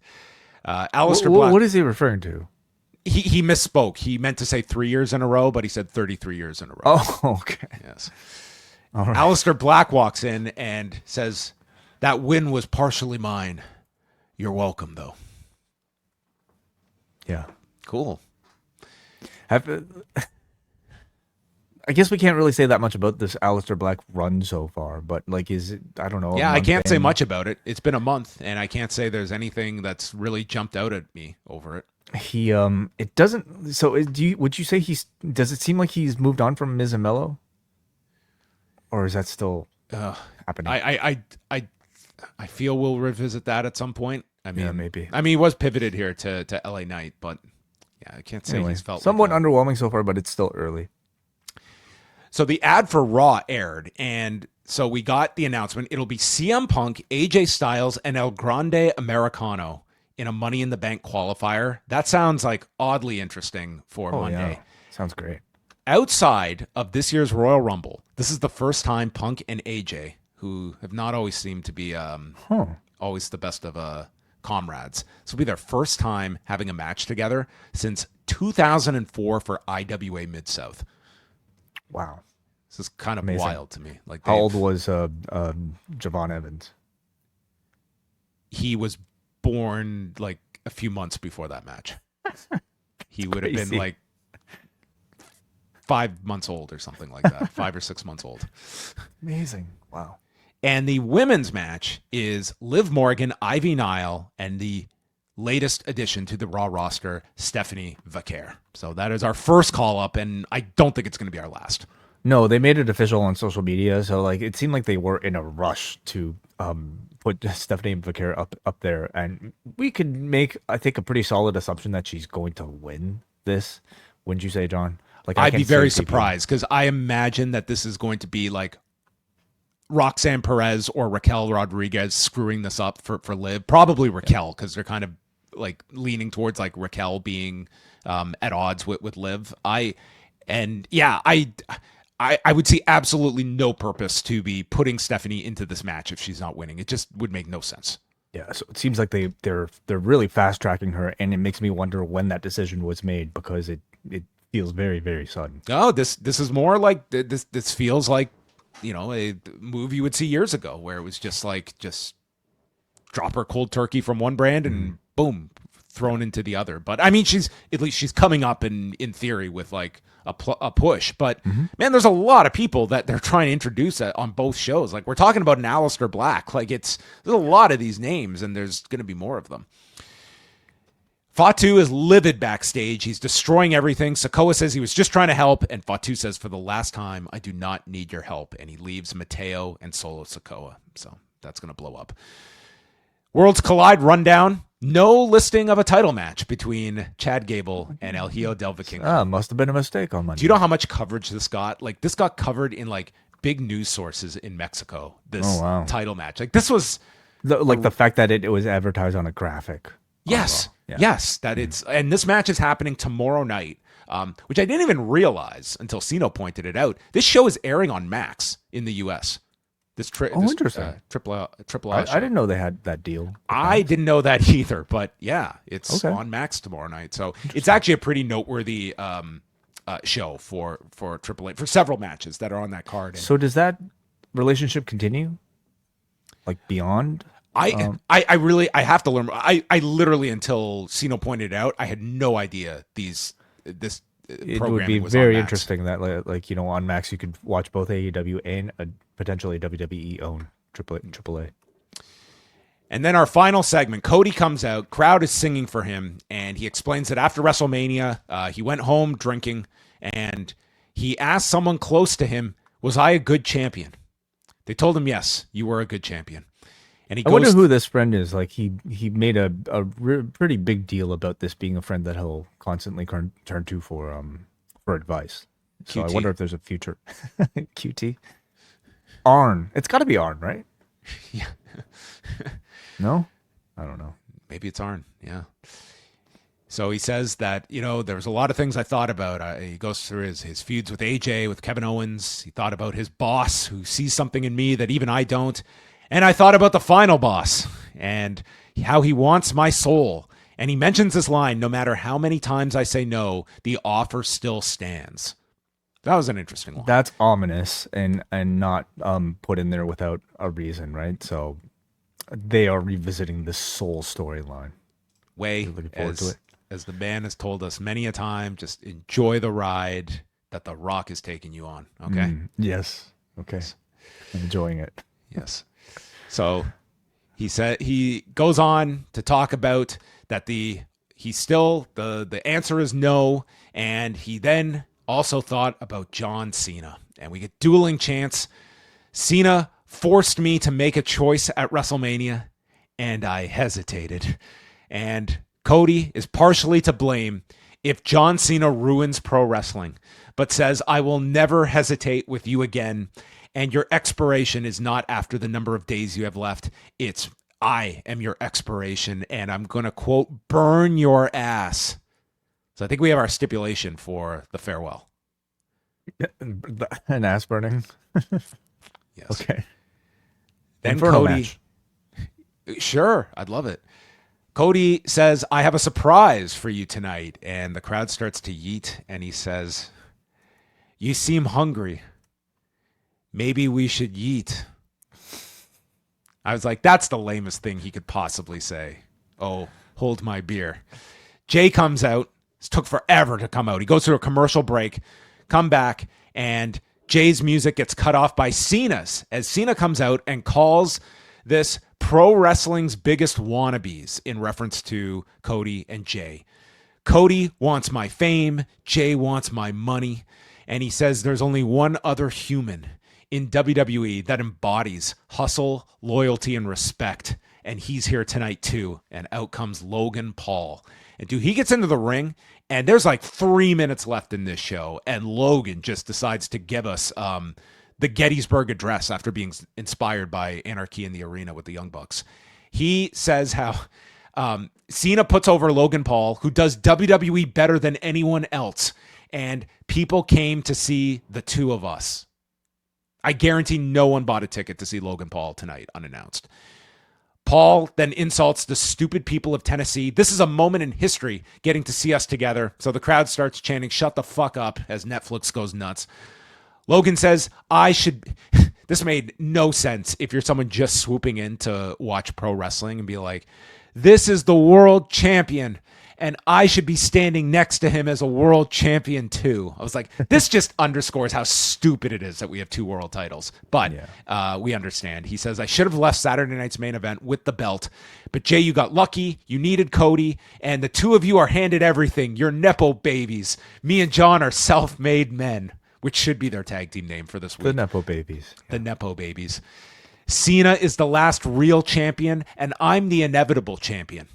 Aleister Black. What is he referring to? He misspoke. He meant to say 3 years in a row, but he said 33 years in a row. Oh, okay. Yes. All right. Aleister Black walks in and says, that win was partially mine. You're welcome, though. Yeah. Cool. I guess we can't really say that much about this Aleister Black run so far, but is it, I don't know. Yeah, I can't say much about it. It's been a month, and I can't say there's anything that's really jumped out at me over it. He it doesn't. So would you say does it seem like he's moved on from Miz and Melo, or is that still happening? I feel we'll revisit that at some point. I mean, yeah, maybe. I mean, he was pivoted here to LA Knight, but yeah, I can't say anyway, he's felt somewhat like underwhelming so far, but it's still early. So the ad for Raw aired, and so we got the announcement. It'll be CM Punk, AJ Styles, and El Grande Americano in a Money in the Bank qualifier. That sounds like oddly interesting for Monday. Yeah. Sounds great. Outside of this year's Royal Rumble, this is the first time Punk and AJ, who have not always seemed to be always the best of comrades, this will be their first time having a match together since 2004 for IWA Mid-South. Wow. This is kind of amazing. wild to me. Like, how old was Javon Evans? He was born like a few months before that match. He would have been like 5 months old or something like that. 5 or 6 months old. Amazing. Wow. And the women's match is Liv Morgan, Ivy Nile, and the latest addition to the Raw roster, Stephanie Vaquer. So that is our first call up, and I don't think it's going to be our last. No, they made it official on social media, so it seemed like they were in a rush to put Stephanie Vaquer up there, and we could make, I think, a pretty solid assumption that she's going to win this. Wouldn't you say, John? I'd be very surprised, because I imagine that this is going to be like Roxanne Perez or Raquel Rodriguez screwing this up for Liv. Probably Raquel, because they're kind of leaning towards Raquel being at odds with Liv. I would see absolutely no purpose to be putting Stephanie into this match if she's not winning. It just would make no sense. Yeah, so it seems like they're really fast tracking her, and it makes me wonder when that decision was made, because it feels very, very sudden. Oh, this is more like this feels like, a move you would see years ago, where it was just drop her cold turkey from one brand and boom, thrown into the other. But I mean, she's coming up in theory with a push. But man, there's a lot of people that they're trying to introduce on both shows. We're talking about an Aleister Black. There's a lot of these names, and there's going to be more of them. Fatu is livid backstage. He's destroying everything. Sikoa says he was just trying to help, and Fatu says, for the last time, I do not need your help. And he leaves Matteo and Solo Sikoa. So that's going to blow up. Worlds Collide rundown. No listing of a title match between Chad Gable and El Hijo del Vikingo. Must have been a mistake on Monday. Do you know how much coverage this got? This got covered in big news sources in Mexico. This title match. This was the fact that it was advertised on a graphic. Yes. Yes, that it's, and this match is happening tomorrow night, which I didn't even realize until Cino pointed it out. This show is airing on Max in the U.S. Interesting. Triple I I didn't know they had that deal. I didn't know that either, but yeah, it's on Max tomorrow night. So it's actually a pretty noteworthy show for Triple A, for several matches that are on that card. So does that relationship continue? Beyond? I have to learn. I literally, until Cino pointed it out, I had no idea this it would be very interesting that on Max you could watch both AEW and potentially WWE own AAA. And then our final segment, Cody comes out, crowd is singing for him, and he explains that after WrestleMania, he went home drinking, and he asked someone close to him, was I a good champion? They told him, yes, you were a good champion. And he I wonder who this friend is. Like he made a pretty big deal about this being a friend that he'll constantly turn to for advice. So QT. I wonder if there's a future QT. Arn. It's got to be Arn, right? Yeah. No? I don't know. Maybe it's Arn. Yeah. So he says that, there was a lot of things I thought about. He goes through his feuds with AJ, with Kevin Owens. He thought about his boss who sees something in me that even I don't. And I thought about the final boss and how he wants my soul. And he mentions this line, no matter how many times I say no, the offer still stands. That was an interesting line. That's ominous and not put in there without a reason, right? So they are revisiting the soul storyline. Way, looking forward to it. As the man has told us many a time, just enjoy the ride that The Rock is taking you on. Okay? Yes. Okay. I'm enjoying it. Yes. So he goes on to talk about that the answer is no, and he then also thought about John Cena. And we get dueling chants. Cena forced me to make a choice at WrestleMania, and I hesitated. And Cody is partially to blame if John Cena ruins pro wrestling, but says, I will never hesitate with you again. And your expiration is not after the number of days you have left. It's I am your expiration, and I'm going to, quote, burn your ass. So I think we have our stipulation for the farewell. An ass burning? Yes. Okay. Then Inferno Cody. match. Sure, I'd love it. Cody says, I have a surprise for you tonight. And the crowd starts to yeet, and he says, you seem hungry. Maybe we should yeet. I was like, that's the lamest thing he could possibly say. Oh, hold my beer. Jay comes out. It took forever to come out. He goes through a commercial break, come back, and Jay's music gets cut off by Cena's as Cena comes out and calls this pro wrestling's biggest wannabes in reference to Cody and Jay. Cody wants my fame. Jay wants my money. And he says there's only one other human in WWE that embodies hustle, loyalty, and respect. And he's here tonight too. And out comes Logan Paul. And dude, he gets into the ring, and there's like 3 minutes left in this show. And Logan just decides to give us the Gettysburg Address after being inspired by Anarchy in the Arena with the Young Bucks. He says how Cena puts over Logan Paul, who does WWE better than anyone else. And people came to see the two of us. I guarantee no one bought a ticket to see Logan Paul tonight unannounced. Paul then insults the stupid people of Tennessee. This is a moment in history getting to see us together. So the crowd starts chanting, shut the fuck up, as Netflix goes nuts. Logan says, this made no sense if you're someone just swooping in to watch pro wrestling and be like, this is the world champion, and I should be standing next to him as a world champion too. I was like, this just underscores how stupid it is that we have two world titles. But we understand. He says, I should have left Saturday night's main event with the belt. But Jay, you got lucky. You needed Cody. And the two of you are handed everything. You're Nepo babies. Me and John are self-made men, which should be their tag team name for this week. The Nepo babies. The Nepo babies. Cena is the last real champion, and I'm the inevitable champion.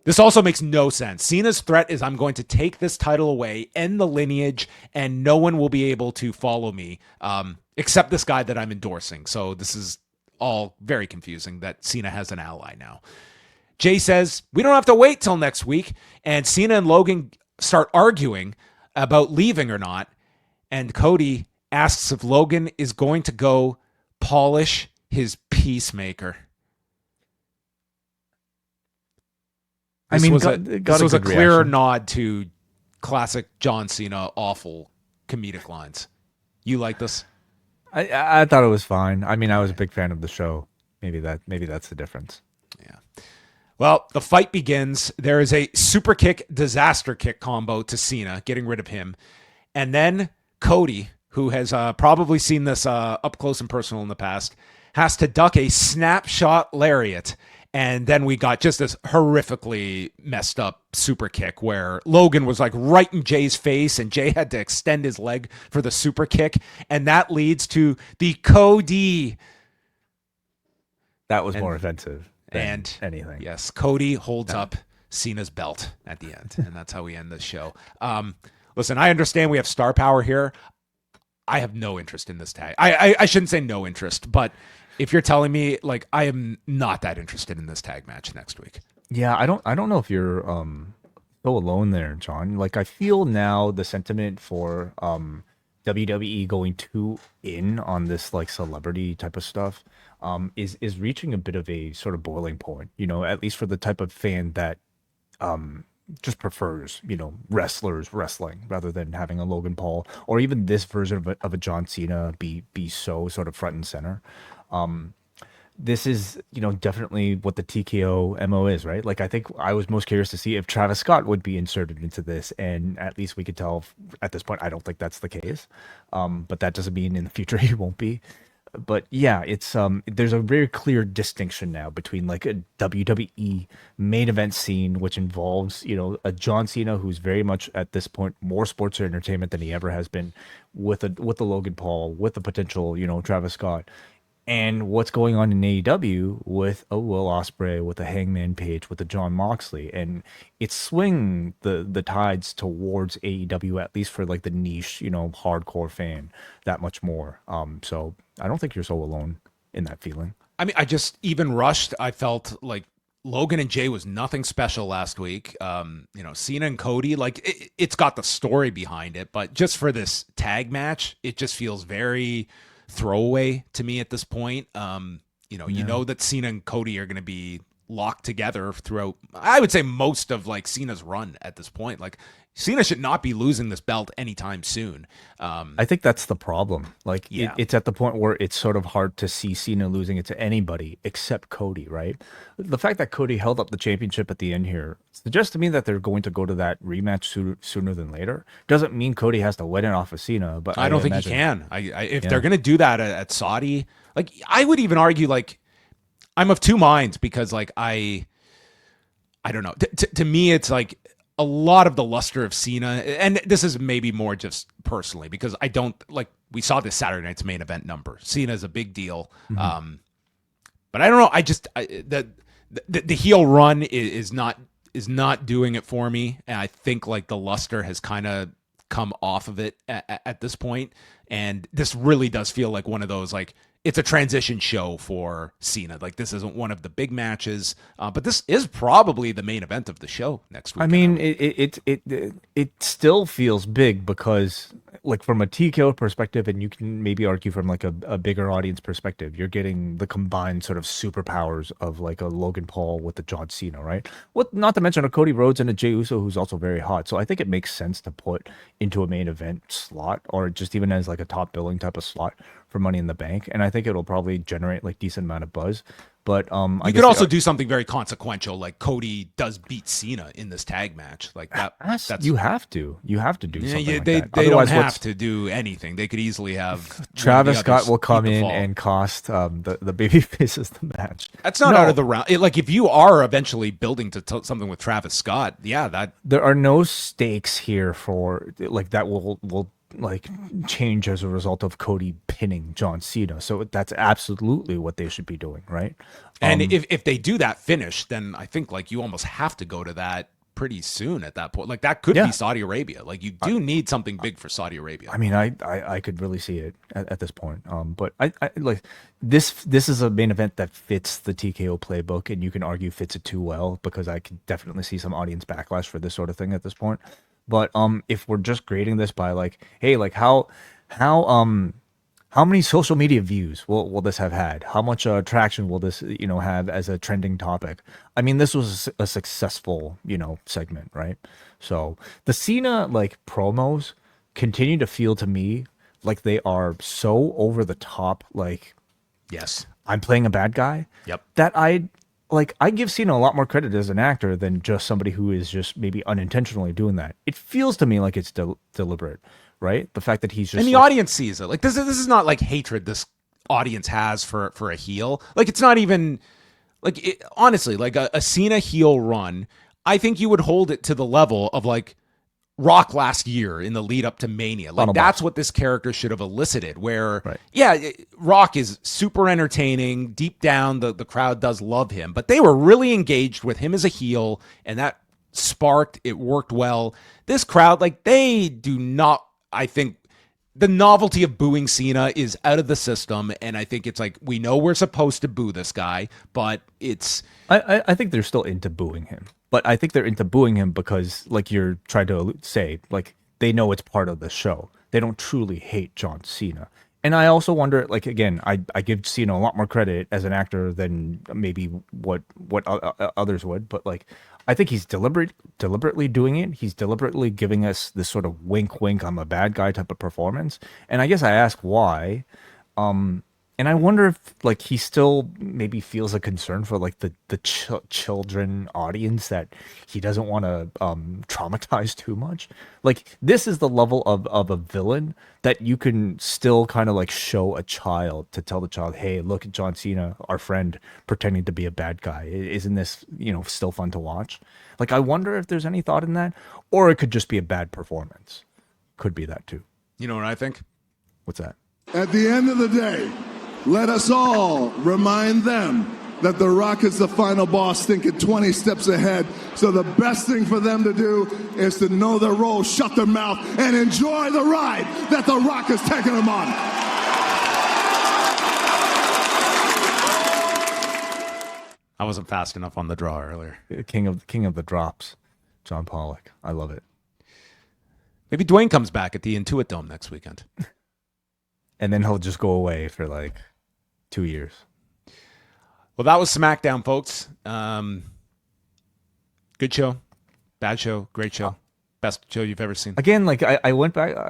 This also makes no sense. Cena's threat is I'm going to take this title away, end the lineage, and no one will be able to follow me except this guy that I'm endorsing. So this is all very confusing that Cena has an ally now. Jay says, we don't have to wait till next week. And Cena and Logan start arguing about leaving or not. And Cody asks if Logan is going to go polish his peacemaker. This was a clearer nod to classic John Cena awful comedic lines. You like this? I thought it was fine. I mean, I was a big fan of the show. Maybe that's the difference. Yeah. Well, the fight begins. There is a super kick, disaster kick combo to Cena, getting rid of him. And then Cody, who has probably seen this up close and personal in the past, has to duck a snapshot lariat. And then we got just this horrifically messed up super kick where Logan was like right in Jay's face and Jay had to extend his leg for the super kick. And that leads to the Cody. That was more offensive than anything. Yes, Cody holds up Cena's belt at the end. And that's how we end the show. Listen, I understand we have star power here. I have no interest in this tag. I shouldn't say no interest, but if you're telling me, like, I am not that interested in this tag match next week. Yeah, I don't know if you're so alone there, John. Like, I feel now the sentiment for WWE going too in on this like celebrity type of stuff is reaching a bit of a sort of boiling point. You know, at least for the type of fan that just prefers, you know, wrestlers wrestling rather than having a Logan Paul or even this version of a John Cena be so sort of front and center. This is, you know, definitely what the TKO MO is, right? Like, I think I was most curious to see if Travis Scott would be inserted into this, and at least we could tell at this point, I don't think that's the case. But that doesn't mean in the future he won't be. But yeah, it's there's a very clear distinction now between like a WWE main event scene, which involves, you know, a John Cena who's very much at this point more sports or entertainment than he ever has been, with a Logan Paul, with the potential, you know, Travis Scott. And what's going on in AEW with a Will Ospreay, with a Hangman Page, with a John Moxley, and it's swinging the tides towards AEW, at least for like the niche, you know, hardcore fan, that much more. So I don't think you're so alone in that feeling. I mean, I just even rushed. I felt like Logan and Jay was nothing special last week. You know, Cena and Cody, like it's got the story behind it, but just for this tag match, it just feels very throwaway to me at this point. You know that Cena and Cody are going to be locked together throughout, I would say, most of like Cena's run at this point. Like, Cena should not be losing this belt anytime soon. I think that's the problem. Like, it's at the point where it's sort of hard to see Cena losing it to anybody except Cody, right? The fact that Cody held up the championship at the end here suggests to me that they're going to go to that rematch sooner than later. Doesn't mean Cody has to win it off of Cena, but I don't think he can. If they're going to do that at Saudi, like, I would even argue, like, I'm of two minds, because like I don't know. To me, it's like a lot of the luster of Cena, and this is maybe more just personally because I don't like. We saw this Saturday night's main event number. Cena is a big deal, but I don't know. The heel run is not doing it for me, and I think like the luster has kind of come off of it at this point, and this really does feel like one of those, like, it's a transition show for Cena. Like, this isn't one of the big matches, but this is probably the main event of the show next week. I mean, it still feels big because, like, from a TKO perspective, and you can maybe argue from like a bigger audience perspective, you're getting the combined sort of superpowers of like a Logan Paul with the John Cena, right? What, not to mention a Cody Rhodes and a Jey Uso who's also very hot. So I think it makes sense to put into a main event slot, or just even as like a top billing type of slot for Money in the Bank, and I think it'll probably generate like decent amount of buzz. But you could also do something very consequential, like Cody does beat Cena in this tag match, like that. That's you have to do something. Like that. They don't have to do anything. They could easily have Travis Scott will come in and cost the baby faces the match. That's not out of the round. Like, if you are eventually building to something with Travis Scott, that there are no stakes here for like that will like change as a result of Cody pinning John Cena. So that's absolutely what they should be doing, right? And if they do that finish, then I think like you almost have to go to that pretty soon at that point. Like, that could be Saudi Arabia. Like, you do need something big for Saudi Arabia. I mean, I could really see it at this point. But I like this is a main event that fits the TKO playbook, and you can argue fits it too well, because I could definitely see some audience backlash for this sort of thing at this point. But if we're just grading this by like, hey, like how many social media views will this have had? How much traction will this, you know, have as a trending topic? I mean, this was a successful, you know, segment, right? So the Cena like promos continue to feel to me like they are so over the top. Like, yes, I'm playing a bad guy. Yep. That I give Cena a lot more credit as an actor than just somebody who is just maybe unintentionally doing that. It feels to me like it's deliberate, right? The fact that he's just, and the audience sees it. Like, this is not like hatred this audience has for a heel. Like, it's not even like honestly, like a Cena heel run. I think you would hold it to the level of like Rock last year in the lead up to Mania. Like, that's what this character should have elicited, where, Rock is super entertaining. Deep down, the crowd does love him, but they were really engaged with him as a heel, and that sparked, it worked well. This crowd, like, they do not, I think, the novelty of booing Cena is out of the system, and I think it's like, we know we're supposed to boo this guy, but it's... I think they're still into booing him. But I think they're into booing him because, like you're trying to say, like, they know it's part of the show. They don't truly hate John Cena. And I also wonder, like, again, I give Cena a lot more credit as an actor than maybe what others would. But, like, I think he's deliberately doing it. He's deliberately giving us this sort of wink, wink, I'm a bad guy type of performance. And I guess I ask why. And I wonder if, like, he still maybe feels a concern for, like, the children audience that he doesn't want to traumatize too much. Like, this is the level of a villain that you can still kind of, like, show a child to tell the child, hey, look at John Cena, our friend, pretending to be a bad guy. Isn't this, still fun to watch? Like, I wonder if there's any thought in that. Or it could just be a bad performance. Could be that, too. You know what I think? What's that? At the end of the day, let us all remind them that The Rock is the final boss, thinking 20 steps ahead. So the best thing for them to do is to know their role, shut their mouth, and enjoy the ride that The Rock is taking them on. I wasn't fast enough on the draw earlier. King of the drops, John Pollock. I love it. Maybe Dwayne comes back at the Intuit Dome next weekend. And then he'll just go away for like 2 years. Well, that was SmackDown, folks. Good show, bad show, great show, best show you've ever seen. Again, like I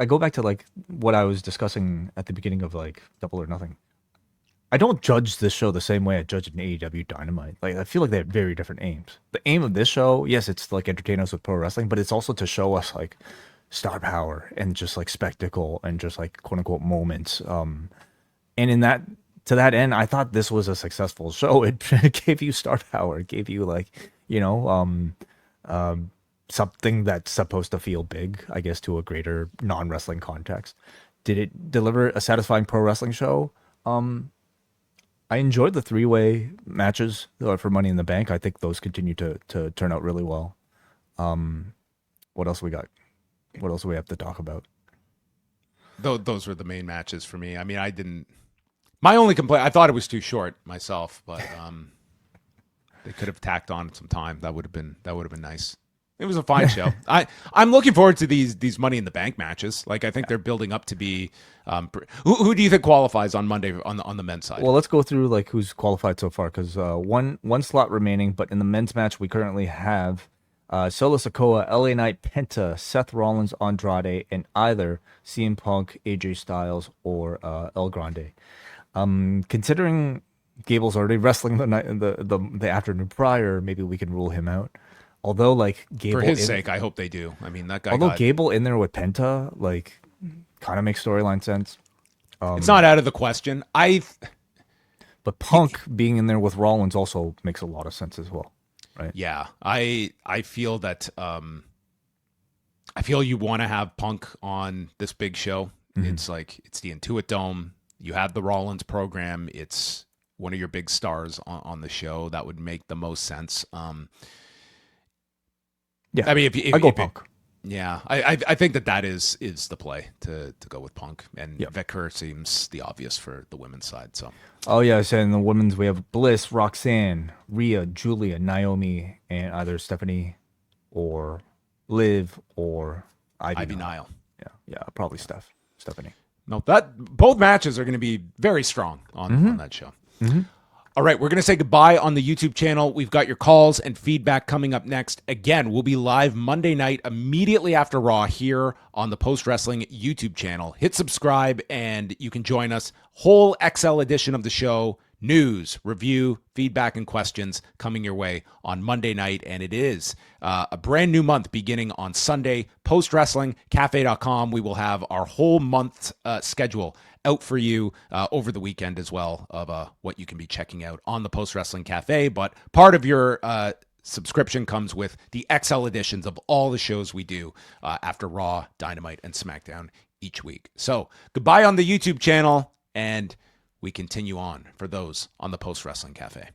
go back to like what I was discussing at the beginning of like Double or Nothing. I don't judge this show the same way I judge an AEW Dynamite. Like, I feel like they have very different aims. The aim of this show, yes, it's like entertain us with pro wrestling, but it's also to show us like star power and just like spectacle and just like quote unquote moments. And in that, to that end, I thought this was a successful show. It gave you star power. It gave you like, something that's supposed to feel big, I guess, to a greater non-wrestling context. Did it deliver a satisfying pro wrestling show? I enjoyed the three-way matches for Money in the Bank. I think those continue to turn out really well. What else we got? What else do we have to talk about? Those were the main matches for me. I mean, my only complaint, I thought it was too short myself, but they could have tacked on some time. That would have been nice. It was a fine show. I'm looking forward to these Money in the Bank matches. Like, I think they're building up to be. Who do you think qualifies on Monday on the men's side? Well, let's go through like who's qualified so far, because one slot remaining. But in the men's match, we currently have Solo Sikoa, LA Knight, Penta, Seth Rollins, Andrade, and either CM Punk, AJ Styles, or El Grande. Considering Gable's already wrestling the afternoon prior, maybe we can rule him out. Although, like, Gable, for his sake, I hope they do. I mean, that guy. Although Gable in there with Penta, like, kind of makes storyline sense. It's not out of the question. But Punk being in there with Rollins also makes a lot of sense as well, right? Yeah, I feel that. I feel you want to have Punk on this big show. Mm-hmm. It's like it's the Intuit Dome. You have the Rollins program. It's one of your big stars on the show. That would make the most sense. Yeah, I mean, if I go Punk. Yeah, I think that is the play to go with Punk, and yep. Vicker seems the obvious for the women's side. So, oh yeah, so in the women's we have Bliss, Roxanne, Rhea, Julia, Naomi, and either Stephanie or Liv or Ivy Nile. Yeah, probably Stephanie. No, both matches are going to be very strong on that show. Mm-hmm. All right, we're going to say goodbye on the YouTube channel. We've got your calls and feedback coming up next. Again, we'll be live Monday night immediately after Raw here on the Post Wrestling YouTube channel. Hit subscribe and you can join us. Whole XL edition of the show news, review, feedback, and questions coming your way on Monday night. And it is a brand new month beginning on Sunday. Post-wrestling, Café.com. We will have our whole month's schedule out for you over the weekend as well of what you can be checking out on the Post-Wrestling Cafe. But part of your subscription comes with the XL editions of all the shows we do after Raw, Dynamite, and SmackDown each week. So goodbye on the YouTube channel, and we continue on for those on the Post Wrestling Cafe.